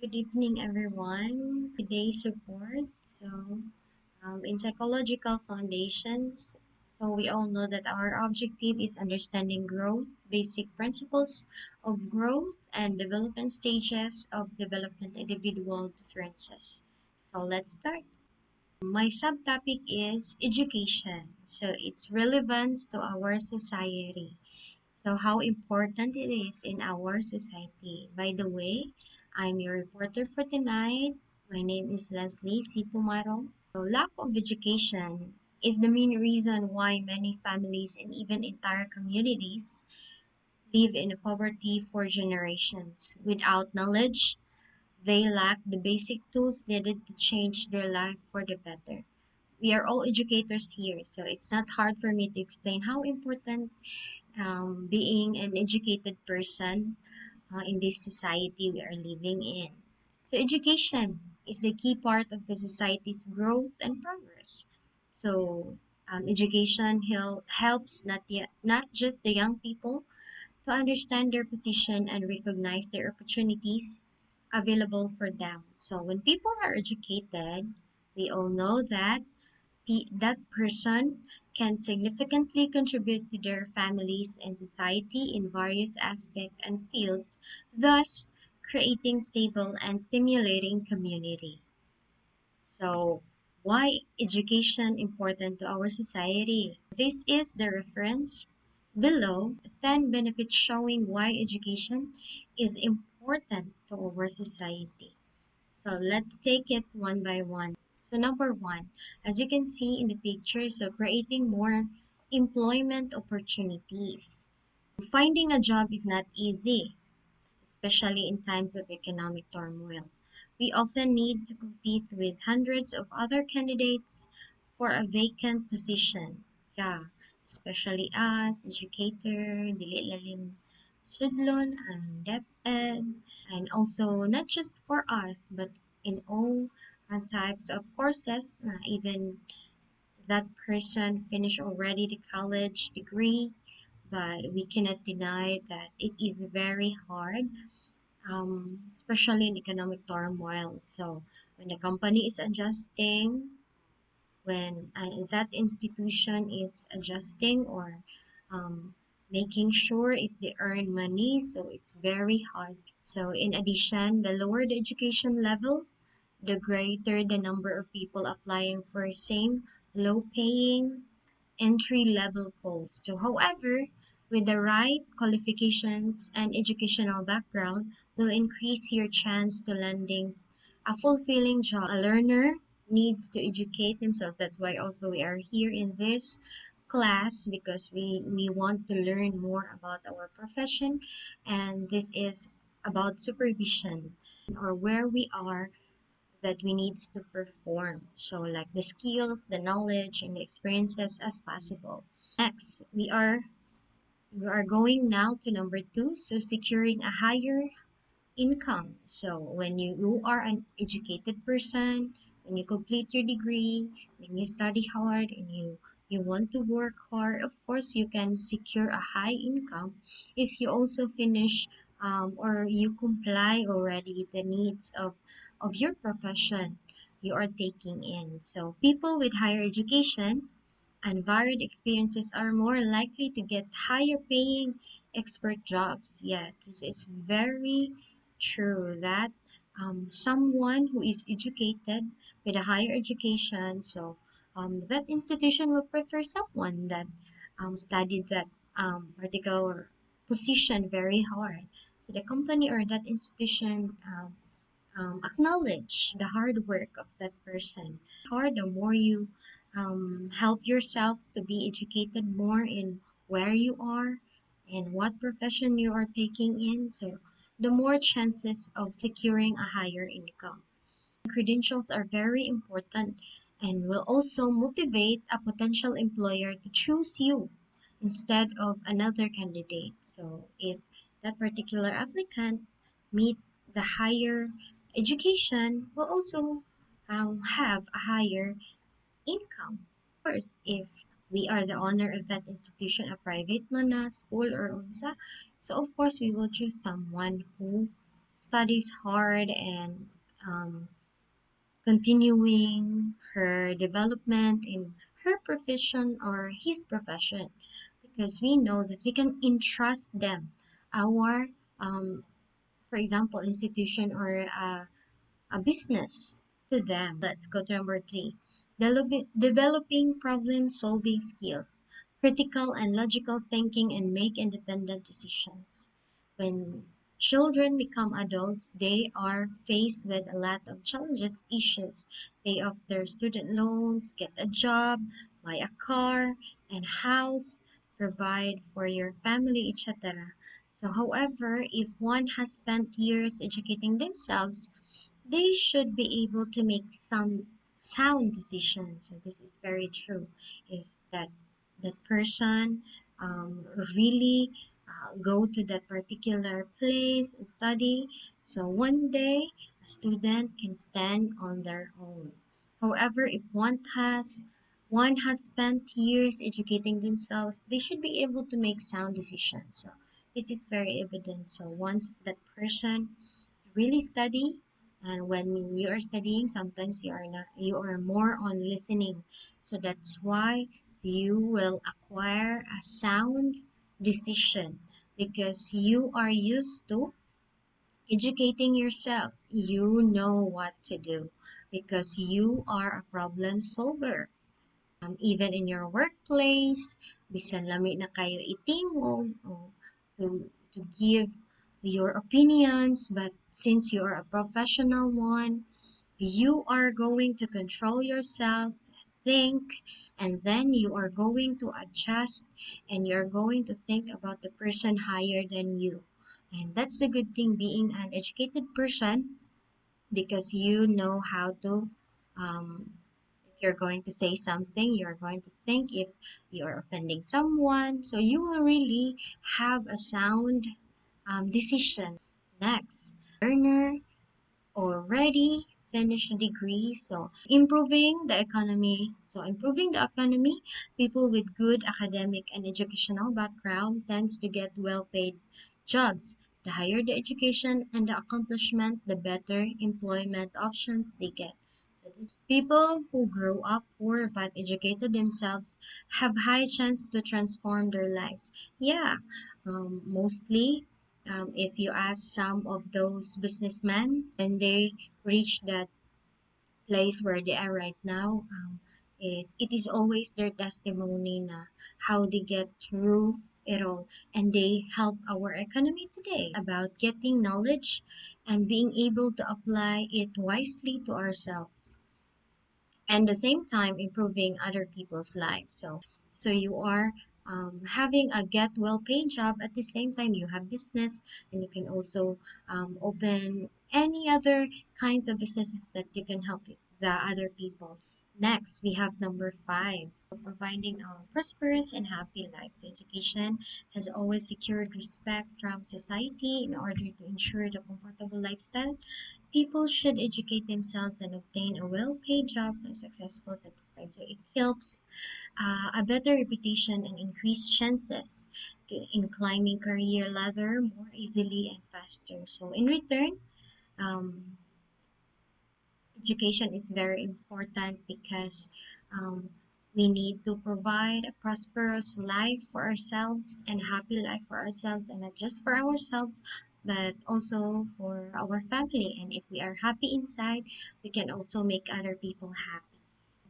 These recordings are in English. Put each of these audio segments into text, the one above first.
Good evening, everyone. Today's report. In psychological foundations, we all know that our objective is understanding growth, basic principles of growth, and development stages of development individual differences. So, let's start. My subtopic is education. So, its relevance to our society. So, how important it is in our society. By the way, I'm your reporter for tonight. My name is Leslie C. Tumaro. So, lack of education is the main reason why many families and even entire communities live in poverty for generations. Without knowledge, they lack the basic tools needed to change their life for the better. We are all educators here, so it's not hard for me to explain how important being an educated person in this society we are living in. So, education is the key part of the society's growth and progress. So, education helps not just the young people to understand their position and recognize their opportunities available for them. So, when people are educated, we all know that that person can significantly contribute to their families and society in various aspects and fields, thus creating stable and stimulating community. So, why education important to our society? This is the reference below 10 benefits showing why education is important to our society. So let's take it one by one. So number one, as you can see in the picture, so creating more employment opportunities. Finding a job is not easy, especially in times of economic turmoil. We often need to compete with hundreds of other candidates for a vacant position. Yeah, especially us, educator, dili lalim sudlon, and DepEd, and also not just for us, but in all types of courses, even that person finished already the college degree, but we cannot deny that it is very hard, especially in economic turmoil. So when the company is adjusting, when that institution is adjusting or making sure if they earn money, so it's very hard. So in addition, the lower the education level, the greater the number of people applying for same low paying entry-level post. So, however, with the right qualifications and educational background will increase your chance to landing a fulfilling job. A learner needs to educate themselves. That's why also we are here in this class because we want to learn more about our profession, and this is about supervision or where we are that we need to perform. So like the skills, the knowledge, and the experiences as possible. Next, we are going now to number two. So securing a higher income. So when you are an educated person, when you complete your degree, when you study hard and you want to work hard, of course you can secure a high income if you also finish or you comply already the needs of your profession you are taking in. So people with higher education and varied experiences are more likely to get higher paying expert jobs. Yeah, this is very true that someone who is educated with a higher education, so that institution will prefer someone that studied that particular position very hard. So the company or that institution acknowledge the hard work of that person. Hard, the more you help yourself to be educated more in where you are and what profession you are taking in, so the more chances of securing a higher income. Credentials are very important and will also motivate a potential employer to choose you instead of another candidate. So if that particular applicant meet the higher education, will also have a higher income. Of course, if we are the owner of that institution, a private man na, school or unsa, so of course we will choose someone who studies hard and um, continuing her development in her profession or his profession, because we know that we can entrust them our for example institution or a business to them. Let's go to number three. Developing problem solving skills, critical and logical thinking, and make independent decisions. When children become adults, they are faced with a lot of challenges, issues, pay off their student loans, get a job, buy a car and house, provide for your family, etc. So, however, if one has spent years educating themselves, they should be able to make some sound decisions. So this is very true. If that person really go to that particular place and study, so one day a student can stand on their own. However, if one has spent years educating themselves, they should be able to make sound decisions. So this is very evident. So once that person really study, and when you are studying sometimes you are more on listening, so that's why you will acquire a sound decision because you are used to educating yourself. You know what to do because you are a problem solver. Even in your workplace, bisan lami na kayo itingog o to give your opinions, but since you are a professional one, you are going to control yourself, think, and then you are going to adjust and you're going to think about the person higher than you. And that's the good thing being an educated person, because you know how to if you're going to say something, you're going to think if you're offending someone, so you will really have a sound decision. Next, learner already finished a degree, so improving the economy, people with good academic and educational background tends to get well-paid jobs. The higher the education and the accomplishment, the better employment options they get. So people who grow up poor but educated themselves have high chance to transform their lives. Yeah, mostly if you ask some of those businessmen, when they reach that place where they are right now, it is always their testimony na how they get through it all, and they help our economy today about getting knowledge and being able to apply it wisely to ourselves and the same time improving other people's lives. So you are having a get well paid job, at the same time you have business, and you can also open any other kinds of businesses that you can help the other people. Next, we have number five, providing a prosperous and happy lives. Education has always secured respect from society. In order to ensure the comfortable lifestyle, people should educate themselves and obtain a well-paid job and successful satisfied. So it helps a better reputation and increased chances in climbing career ladder more easily and faster. So in return, um, education is very important because um, we need to provide a prosperous life for ourselves and a happy life for ourselves, and not just for ourselves but also for our family. And if we are happy inside, we can also make other people happy.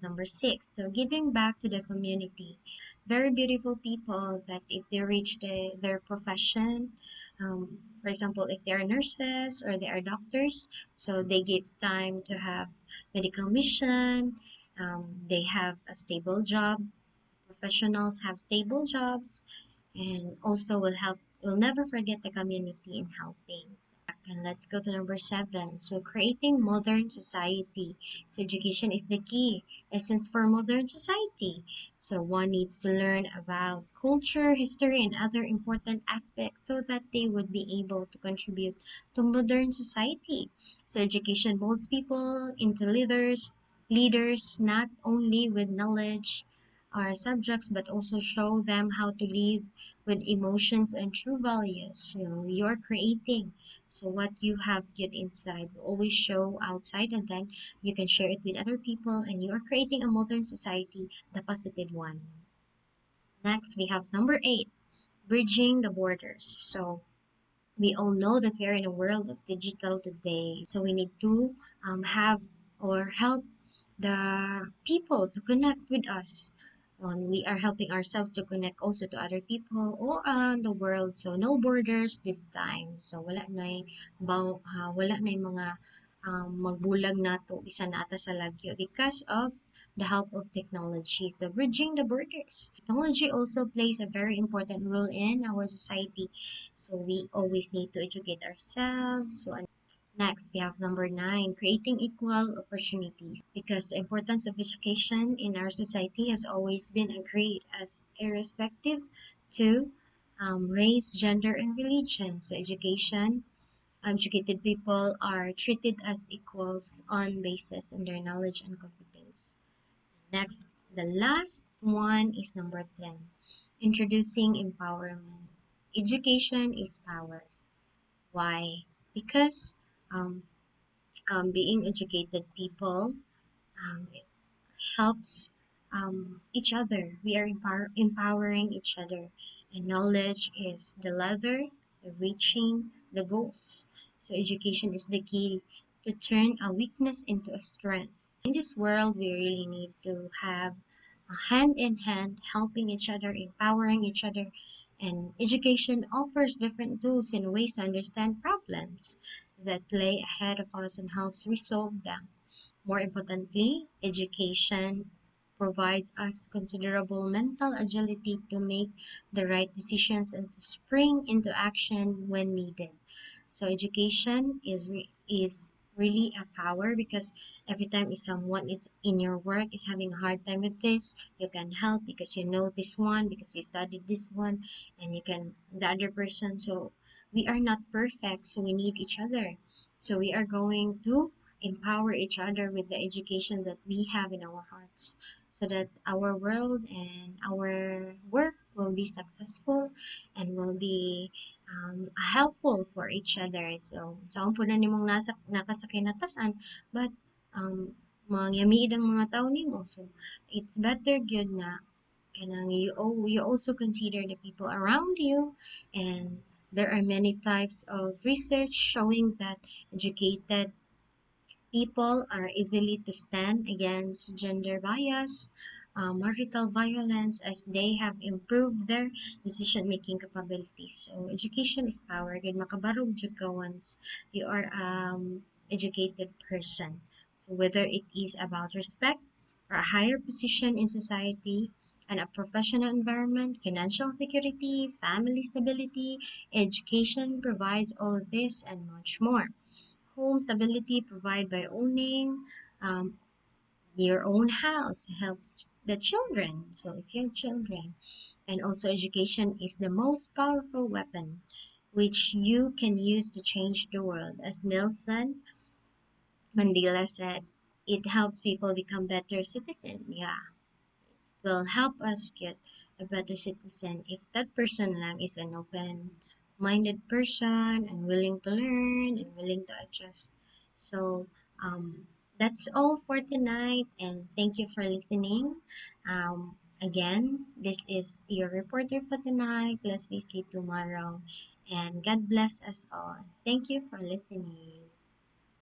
Number six, so giving back to the community. Very beautiful people that if they reach their profession, for example, if they are nurses or they are doctors, so they give time to have medical mission, they have a stable job, professionals have stable jobs, and also will never forget the community in helping. And let's go to number seven. So creating modern society. So education is the key essence for modern society. So one needs to learn about culture, history, and other important aspects so that they would be able to contribute to modern society. So education molds people into leaders not only with knowledge, our subjects, but also show them how to lead with emotions and true values. You're creating. So what you have yet inside will always show outside, and then you can share it with other people, and you are creating a modern society, the positive one. Next, we have number 8, bridging the borders. So we all know that we are in a world of digital today, so we need to have or help the people to connect with us. We are helping ourselves to connect also to other people all around the world. So no borders this time. So wala na mga magbulag nato bisan nata sa lagyo because of the help of technology. So bridging the borders. Technology also plays a very important role in our society. So we always need to educate ourselves. So next, we have number 9, creating equal opportunities. Because the importance of education in our society has always been agreed as irrespective to race, gender, and religion. So educated people are treated as equals on basis on their knowledge and competence. Next, the last one is number 10, introducing empowerment. Education is power. Why? Because um, being educated people it helps each other. We are empowering each other, and knowledge is the ladder reaching the goals. So education is the key to turn a weakness into a strength. In this world, we really need to have a hand in hand, helping each other, empowering each other, and education offers different tools and ways to understand problems that lay ahead of us and helps resolve them. More importantly, education provides us considerable mental agility to make the right decisions and to spring into action when needed. So education is really a power because every time if someone is in your work is having a hard time with this, you can help because you know this one, because you studied this one, and you can the other person. So we are not perfect, so we need each other. So we are going to empower each other with the education that we have in our hearts so that our world and our work will be successful and will be helpful for each other. So, saan po na nimong nakasakay na tasan, but mangyamiid ang mga tao nimo. So, it's better good na kanang you also consider the people around you, and there are many types of research showing that educated people are easily to stand against gender bias, marital violence, as they have improved their decision-making capabilities. So, education is power. Good makabarog jud ka once you are educated person. So, whether it is about respect or a higher position in society, and a professional environment, financial security, family stability, education provides all of this and much more. Home stability provided by owning your own house helps the children. So if you have children, and also education is the most powerful weapon which you can use to change the world. As Nelson Mandela said, it helps people become better citizens. Yeah, will help us get a better citizen if that person lang is an open-minded person and willing to learn and willing to adjust. So that's all for tonight, and thank you for listening. Again, this is your reporter for tonight. Let's see you tomorrow, and God bless us all. Thank you for listening.